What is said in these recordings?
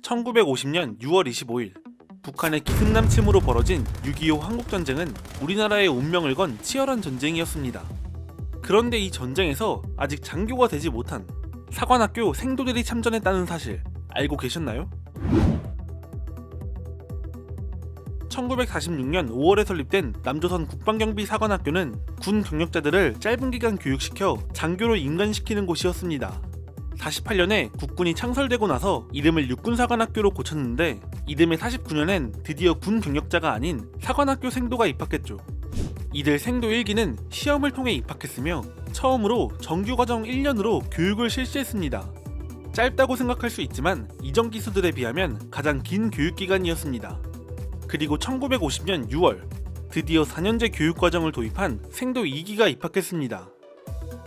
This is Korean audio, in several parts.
1950년 6월 25일 북한의 기승남침으로 벌어진 6.25 한국전쟁은 우리나라의 운명을 건 치열한 전쟁이었습니다. 그런데 이 전쟁에서 아직 장교가 되지 못한 사관학교 생도들이 참전했다는 사실 알고 계셨나요? 1946년 5월에 설립된 남조선 국방경비 사관학교는 군 경력자들을 짧은 기간 교육시켜 장교로 임관시키는 곳이었습니다. 48년에 국군이 창설되고 나서 이름을 육군사관학교로 고쳤는데 이듬해 49년엔 드디어 군 경력자가 아닌 사관학교 생도가 입학했죠. 이들 생도 1기는 시험을 통해 입학했으며 처음으로 정규과정 1년으로 교육을 실시했습니다. 짧다고 생각할 수 있지만 이전 기수들에 비하면 가장 긴 교육기간이었습니다. 그리고 1950년 6월 드디어 4년제 교육과정을 도입한 생도 2기가 입학했습니다.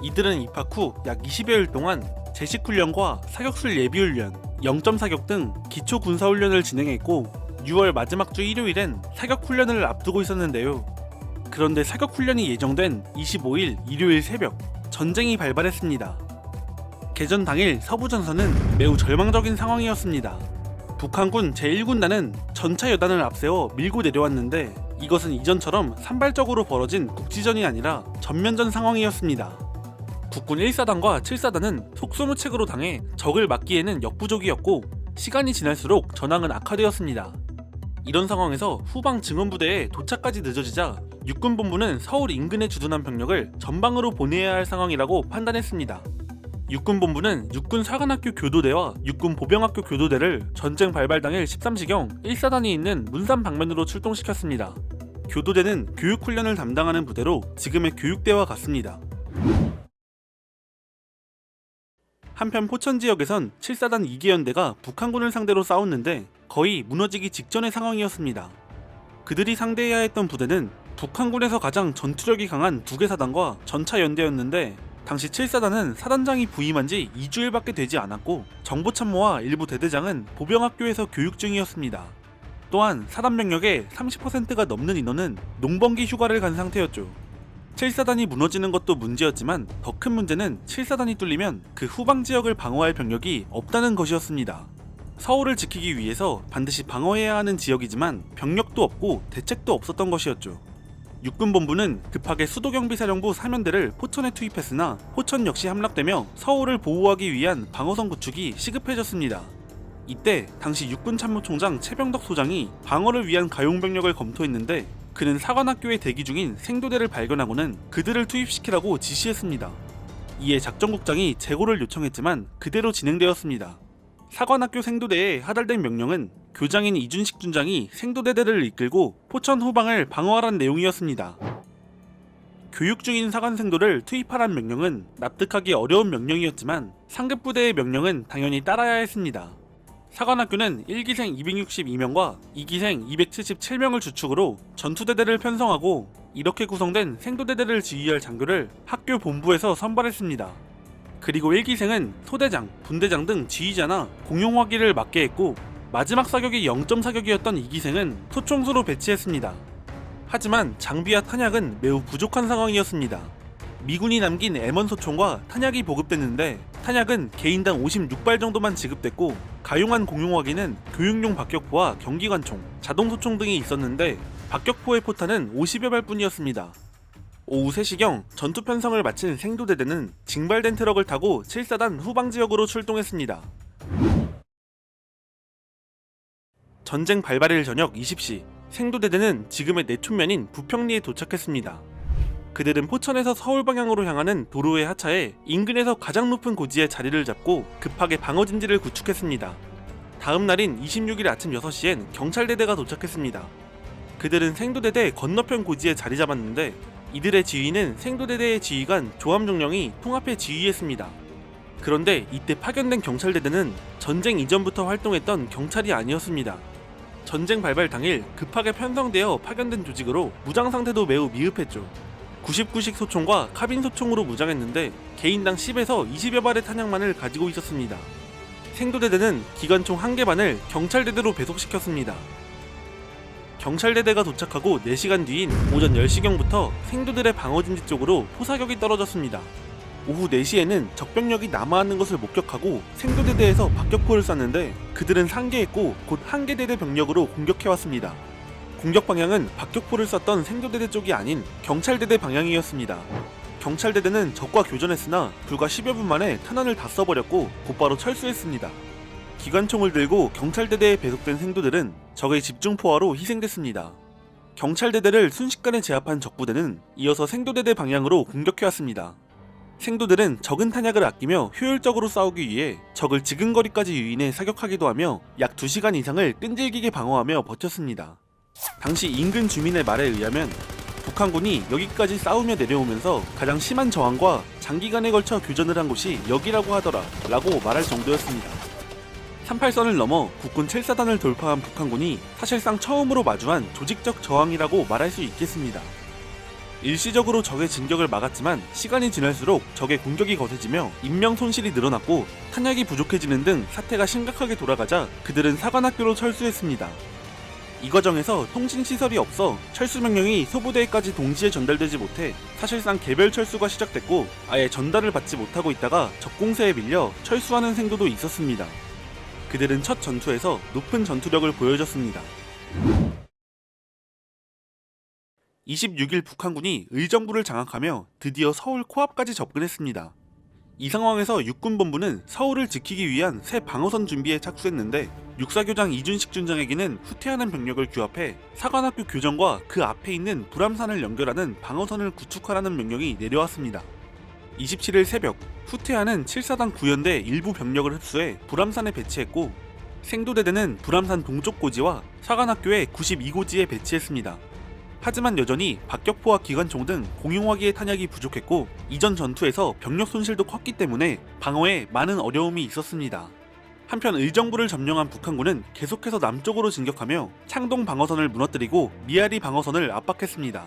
이들은 입학 후 약 20여일 동안 제식훈련과 사격술 예비훈련, 영점 사격 등 기초 군사훈련을 진행했고 6월 마지막 주 일요일엔 사격훈련을 앞두고 있었는데요. 그런데 사격훈련이 예정된 25일 일요일 새벽 전쟁이 발발했습니다. 개전 당일 서부전선은 매우 절망적인 상황이었습니다. 북한군 제1군단은 전차 여단을 앞세워 밀고 내려왔는데 이것은 이전처럼 산발적으로 벌어진 국지전이 아니라 전면전 상황이었습니다. 국군 1사단과 7사단은 속수무책으로 당해 적을 막기에는 역부족이었고 시간이 지날수록 전황은 악화되었습니다. 이런 상황에서 후방 증원부대의 도착까지 늦어지자 육군본부는 서울 인근에 주둔한 병력을 전방으로 보내야 할 상황이라고 판단했습니다. 육군본부는 육군사관학교 교도대와 육군보병학교 교도대를 전쟁 발발 당일 13시경 1사단이 있는 문산 방면으로 출동시켰습니다. 교도대는 교육훈련을 담당하는 부대로 지금의 교육대와 같습니다. 한편 포천 지역에선 7사단 2기연대가 북한군을 상대로 싸웠는데 거의 무너지기 직전의 상황이었습니다. 그들이 상대해야 했던 부대는 북한군에서 가장 전투력이 강한 2개 사단과 전차 연대였는데 당시 7사단은 사단장이 부임한 지 2주일밖에 되지 않았고 정보참모와 일부 대대장은 보병학교에서 교육 중이었습니다. 또한 사단 병력의 30%가 넘는 인원은 농번기 휴가를 간 상태였죠. 7사단이 무너지는 것도 문제였지만 더 큰 문제는 7사단이 뚫리면 그 후방 지역을 방어할 병력이 없다는 것이었습니다. 서울을 지키기 위해서 반드시 방어해야 하는 지역이지만 병력도 없고 대책도 없었던 것이었죠. 육군본부는 급하게 수도경비사령부 3연대를 포천에 투입했으나 포천 역시 함락되며 서울을 보호하기 위한 방어선 구축이 시급해졌습니다. 이때 당시 육군참모총장 최병덕 소장이 방어를 위한 가용병력을 검토했는데 그는 사관학교에 대기 중인 생도대를 발견하고는 그들을 투입시키라고 지시했습니다. 이에 작전국장이 재고를 요청했지만 그대로 진행되었습니다. 사관학교 생도대에 하달된 명령은 교장인 이준식 준장이 생도대대를 이끌고 포천 후방을 방어하라는 내용이었습니다. 교육 중인 사관생도를 투입하라는 명령은 납득하기 어려운 명령이었지만 상급부대의 명령은 당연히 따라야 했습니다. 사관학교는 1기생 262명과 2기생 277명을 주축으로 전투대대를 편성하고 이렇게 구성된 생도대대를 지휘할 장교를 학교 본부에서 선발했습니다. 그리고 1기생은 소대장, 분대장 등 지휘자나 공용화기를 맡게 했고 마지막 사격이 0점 사격이었던 2기생은 소총수로 배치했습니다. 하지만 장비와 탄약은 매우 부족한 상황이었습니다. 미군이 남긴 M1 소총과 탄약이 보급됐는데 탄약은 개인당 56발 정도만 지급됐고 가용한 공용화기는 교육용 박격포와 경기관총, 자동소총 등이 있었는데 박격포의 포탄은 50여 발뿐이었습니다. 오후 3시경 전투 편성을 마친 생도대대는 징발된 트럭을 타고 7사단 후방 지역으로 출동했습니다. 전쟁 발발일 저녁 20시 생도대대는 지금의 내촌면인 부평리에 도착했습니다. 그들은 포천에서 서울 방향으로 향하는 도로의 하차에 인근에서 가장 높은 고지에 자리를 잡고 급하게 방어진지를 구축했습니다. 다음 날인 26일 아침 6시엔 경찰대대가 도착했습니다. 그들은 생도대대 건너편 고지에 자리 잡았는데 이들의 지휘는 생도대대의 지휘관 조함종령이 통합해 지휘했습니다. 그런데 이때 파견된 경찰대대는 전쟁 이전부터 활동했던 경찰이 아니었습니다. 전쟁 발발 당일 급하게 편성되어 파견된 조직으로 무장 상태도 매우 미흡했죠. 99식 소총과 카빈 소총으로 무장했는데 개인당 10에서 20여 발의 탄약만을 가지고 있었습니다. 생도대대는 기관총 1개 반을 경찰대대로 배속시켰습니다. 경찰대대가 도착하고 4시간 뒤인 오전 10시경부터 생도들의 방어진지 쪽으로 포사격이 떨어졌습니다. 오후 4시에는 적병력이 남하하는 것을 목격하고 생도대대에서 박격포를 쐈는데 그들은 상계했고 곧 한계대대 병력으로 공격해왔습니다. 공격 방향은 박격포를 쐈던 생도대대 쪽이 아닌 경찰대대 방향이었습니다. 경찰대대는 적과 교전했으나 불과 10여 분 만에 탄환을 다 써버렸고 곧바로 철수했습니다. 기관총을 들고 경찰대대에 배속된 생도들은 적의 집중포화로 희생됐습니다. 경찰대대를 순식간에 제압한 적부대는 이어서 생도대대 방향으로 공격해왔습니다. 생도들은 적은 탄약을 아끼며 효율적으로 싸우기 위해 적을 지근거리까지 유인해 사격하기도 하며 약 2시간 이상을 끈질기게 방어하며 버텼습니다. 당시 인근 주민의 말에 의하면 북한군이 여기까지 싸우며 내려오면서 가장 심한 저항과 장기간에 걸쳐 교전을 한 곳이 여기라고 하더라 라고 말할 정도였습니다. 38선을 넘어 국군 7사단을 돌파한 북한군이 사실상 처음으로 마주한 조직적 저항이라고 말할 수 있겠습니다. 일시적으로 적의 진격을 막았지만 시간이 지날수록 적의 공격이 거세지며 인명 손실이 늘어났고 탄약이 부족해지는 등 사태가 심각하게 돌아가자 그들은 사관학교로 철수했습니다. 이 과정에서 통신시설이 없어 철수 명령이 소부대에까지 동시에 전달되지 못해 사실상 개별 철수가 시작됐고 아예 전달을 받지 못하고 있다가 적공세에 밀려 철수하는 생도도 있었습니다. 그들은 첫 전투에서 높은 전투력을 보여줬습니다. 26일 북한군이 의정부를 장악하며 드디어 서울 코앞까지 접근했습니다. 이 상황에서 육군본부는 서울을 지키기 위한 새 방어선 준비에 착수했는데 육사교장 이준식 준장에게는 후퇴하는 병력을 규합해 사관학교 교정과 그 앞에 있는 불암산을 연결하는 방어선을 구축하라는 명령이 내려왔습니다. 27일 새벽 후퇴하는 7사단 구연대 일부 병력을 흡수해 불암산에 배치했고 생도대대는 불암산 동쪽 고지와 사관학교의 92고지에 배치했습니다. 하지만 여전히 박격포와 기관총 등 공용화기의 탄약이 부족했고 이전 전투에서 병력 손실도 컸기 때문에 방어에 많은 어려움이 있었습니다. 한편 의정부를 점령한 북한군은 계속해서 남쪽으로 진격하며 창동 방어선을 무너뜨리고 미아리 방어선을 압박했습니다.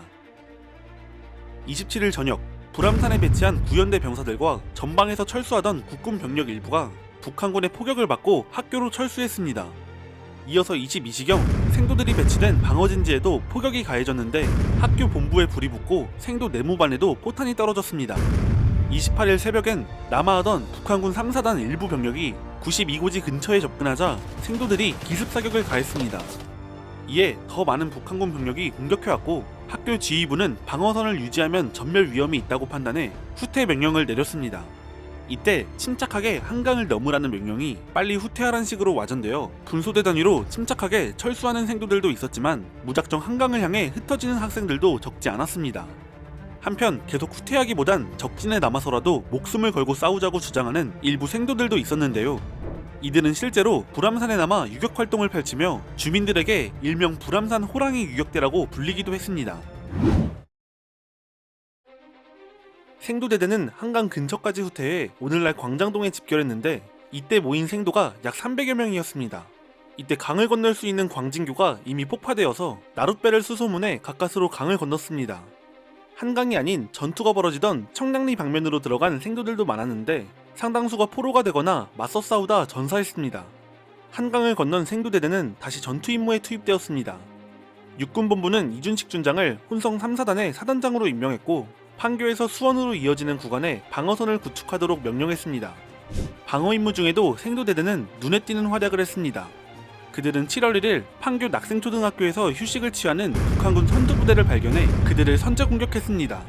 27일 저녁 불암산에 배치한 구연대 병사들과 전방에서 철수하던 국군 병력 일부가 북한군의 포격을 받고 학교로 철수했습니다. 이어서 22시경 생도들이 배치된 방어진지에도 포격이 가해졌는데 학교 본부에 불이 붙고 생도 내무반에도 포탄이 떨어졌습니다. 28일 새벽엔 남하하던 북한군 3사단 일부 병력이 92고지 근처에 접근하자 생도들이 기습사격을 가했습니다. 이에 더 많은 북한군 병력이 공격해왔고 학교 지휘부는 방어선을 유지하면 전멸 위험이 있다고 판단해 후퇴 명령을 내렸습니다. 이때 침착하게 한강을 넘으라는 명령이 빨리 후퇴하라는 식으로 와전되어 분소대 단위로 침착하게 철수하는 생도들도 있었지만 무작정 한강을 향해 흩어지는 학생들도 적지 않았습니다. 한편 계속 후퇴하기보단 적진에 남아서라도 목숨을 걸고 싸우자고 주장하는 일부 생도들도 있었는데요. 이들은 실제로 불암산에 남아 유격활동을 펼치며 주민들에게 일명 불암산 호랑이 유격대라고 불리기도 했습니다. 생도대대는 한강 근처까지 후퇴해 오늘날 광장동에 집결했는데 이때 모인 생도가 약 300여 명이었습니다. 이때 강을 건널 수 있는 광진교가 이미 폭파되어서 나룻배를 수소문해 가까스로 강을 건넜습니다. 한강이 아닌 전투가 벌어지던 청량리 방면으로 들어간 생도들도 많았는데 상당수가 포로가 되거나 맞서 싸우다 전사했습니다. 한강을 건넌 생도대대는 다시 전투 임무에 투입되었습니다. 육군본부는 이준식 준장을 혼성 3사단의 사단장으로 임명했고 판교에서 수원으로 이어지는 구간에 방어선을 구축하도록 명령했습니다. 방어 임무 중에도 생도대대는 눈에 띄는 활약을 했습니다. 그들은 7월 1일 판교 낙생초등학교에서 휴식을 취하는 북한군 선두부대를 발견해 그들을 선제 공격했습니다.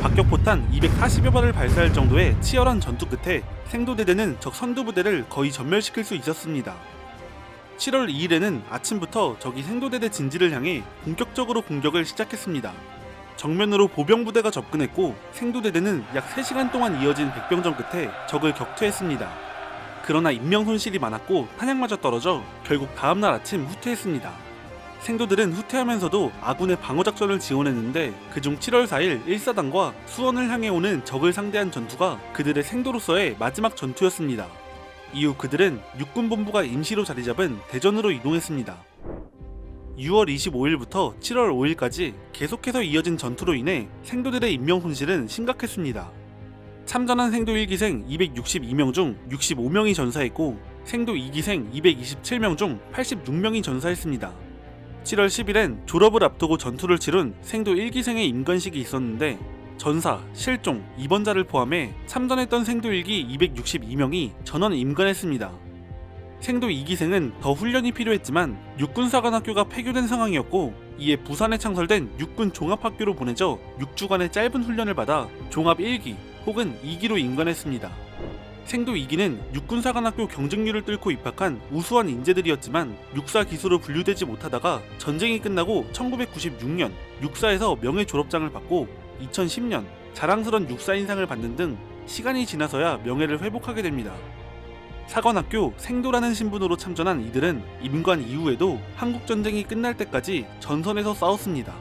박격포탄 240여 발을 발사할 정도의 치열한 전투 끝에 생도대대는 적 선두부대를 거의 전멸시킬 수 있었습니다. 7월 2일에는 아침부터 적이 생도대대 진지를 향해 본격적으로 공격을 시작했습니다. 정면으로 보병부대가 접근했고 생도대대는 약 3시간 동안 이어진 백병전 끝에 적을 격퇴했습니다. 그러나 인명 손실이 많았고 탄약마저 떨어져 결국 다음날 아침 후퇴했습니다. 생도들은 후퇴하면서도 아군의 방어작전을 지원했는데 그중 7월 4일 1사단과 수원을 향해 오는 적을 상대한 전투가 그들의 생도로서의 마지막 전투였습니다. 이후 그들은 육군본부가 임시로 자리잡은 대전으로 이동했습니다. 6월 25일부터 7월 5일까지 계속해서 이어진 전투로 인해 생도들의 인명 손실은 심각했습니다. 참전한 생도 1기생 262명 중 65명이 전사했고 생도 2기생 227명 중 86명이 전사했습니다. 7월 10일엔 졸업을 앞두고 전투를 치룬 생도 1기생의 임관식이 있었는데 전사, 실종, 입원자를 포함해 참전했던 생도 1기 262명이 전원 임관했습니다. 생도 2기생은 더 훈련이 필요했지만 육군사관학교가 폐교된 상황이었고, 이에 부산에 창설된 육군 종합학교로 보내져 6주간의 짧은 훈련을 받아 종합 1기 혹은 2기로 임관했습니다. 생도 2기는 육군사관학교 경쟁률을 뚫고 입학한 우수한 인재들이었지만 육사 기수로 분류되지 못하다가 전쟁이 끝나고 1996년 육사에서 명예 졸업장을 받고 2010년 자랑스런 육사 인상을 받는 등 시간이 지나서야 명예를 회복하게 됩니다. 사관학교 생도라는 신분으로 참전한 이들은 임관 이후에도 한국전쟁이 끝날 때까지 전선에서 싸웠습니다.